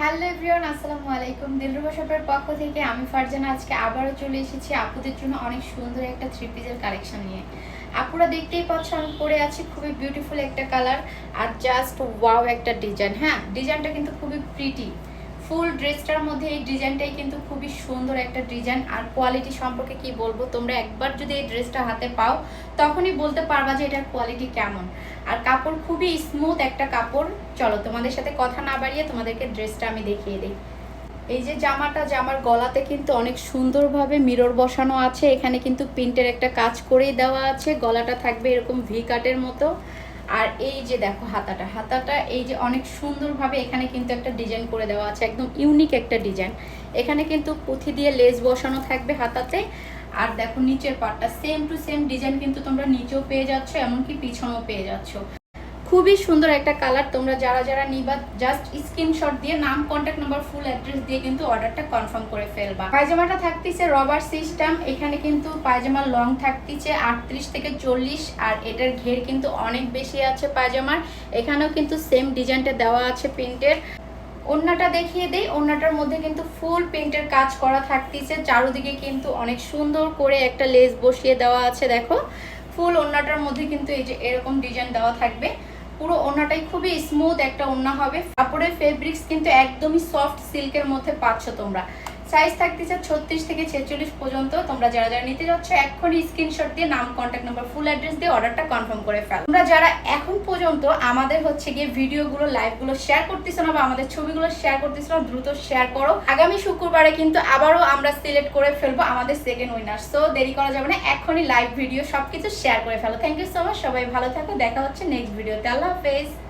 Hello everyone, আসসালামু আলাইকুম। দিলরুবা শপের পক্ষ থেকে আমি ফারজানা আজকে আবারও চলে এসেছি আপুদের জন্য অনেক সুন্দর একটা থ্রি পিসের কালেকশন নিয়ে। আপুরা দেখতেই পাচ্ছ আমি পরে আছি খুবই বিউটিফুল একটা কালার আর জাস্ট ওয়াও একটা ডিজাইন। হ্যাঁ, ডিজাইনটা কিন্তু খুবই প্রিটি। ফুল ড্রেসটার মধ্যে এই ডিজাইনটাই কিন্তু খুবই সুন্দর একটা ডিজাইন। আর কোয়ালিটি সম্পর্কে কি বলবো, তোমরা একবার যদি এই ড্রেসটা হাতে পাও তখনই বলতে পারবা যে এটার কোয়ালিটি কেমন। আর কাপড় খুবই স্মুথ একটা কাপড়। চলো তোমাদের সাথে কথা না বাড়িয়ে তোমাদেরকে ড্রেসটা আমি দেখিয়ে দিই। এই যে জামার গলাতে কিন্তু অনেক সুন্দরভাবে মিরর বসানো আছে। এখানে কিন্তু প্রিন্টের একটা কাজ করেই দেওয়া আছে। গলাটা থাকবে এরকম ভি কাটের মতো। আর এই যে দেখো হাতাটা এই যে অনেক সুন্দরভাবে এখানে কিন্তু একটা ডিজাইন করে দেওয়া আছে, একদম ইউনিক একটা ডিজাইন। এখানে কিন্তু পুঁথি দিয়ে লেস বসানো থাকবে হাতাতে। আর দেখো নিচের পার্টটা সেম টু সেম ডিজাইন কিন্তু তোমরা নিচেও পেয়ে যাচ্ছ, এমনকি পিছনেও পেয়ে যাচ্ছ। খুবই সুন্দর একটা কালার। তোমরা যারা নিবা জাস্ট স্ক্রিনশট দিয়ে নাম, কন্ট্যাক্ট নাম্বার, ফুল অ্যাড্রেস দিয়ে কিন্তু অর্ডারটা কনফার্ম করে ফেলবা। পায়জামাটা থাকতেছে রবার সিস্টেম। এখানে কিন্তু পায়জামার লং থাকতেছে 38 থেকে 40 আর এটার ঘের কিন্তু অনেক বেশি আছে পায়জামার। এখানেও কিন্তু সেম ডিজাইনটা দেওয়া আছে প্রিন্টের। ওড়নাটা দেখিয়ে দেই। ওড়নাটার মধ্যে কিন্তু ফুল প্রিন্টের কাজ করা থাকতেছে, চারদিকে কিন্তু অনেক সুন্দর করে একটা লেস বসিয়ে দেওয়া আছে। দেখো ফুল ওড়নাটার মধ্যে কিন্তু এই যে এরকম ডিজাইন দেওয়া থাকবে। পুরো ওড়নাটাই খুবই স্মুথ একটা ওড়না হবে। কাপড়ের ফেব্রিক্স কিন্তু একদমই সফট সিল্কের মধ্যে পাচ্ছ তোমরা। সাইজ থাকতেছে 36 থেকে 46 পর্যন্ত। তোমরা যারা নিতে যাচ্ছ এখনই স্ক্রিনশট দিয়ে নাম, কন্ট্যাক্ট নাম্বার, ফুল অ্যাড্রেস দিয়ে অর্ডারটা কনফার্ম করে ফেলো। তোমরা যারা এখন পর্যন্ত আমাদের গিয়ে ভিডিওগুলো, লাইভগুলো শেয়ার করতেছো না বা আমাদের ছবিগুলো শেয়ার করতেছো না, দ্রুত শেয়ার করো। আগামী শুক্রবারে কিন্তু আবারও আমরা সিলেক্ট করে ফেলবো আমাদের সেকেন্ড উইনার। সো দেরি করা যাবে না, এখনই লাইভ ভিডিও সবকিছু শেয়ার করে ফেলো। Thank you so much. সবাই ভালো থাকো, দেখা হচ্ছে নেক্সট ভিডিওতে। আল্লাহ হাফেজ।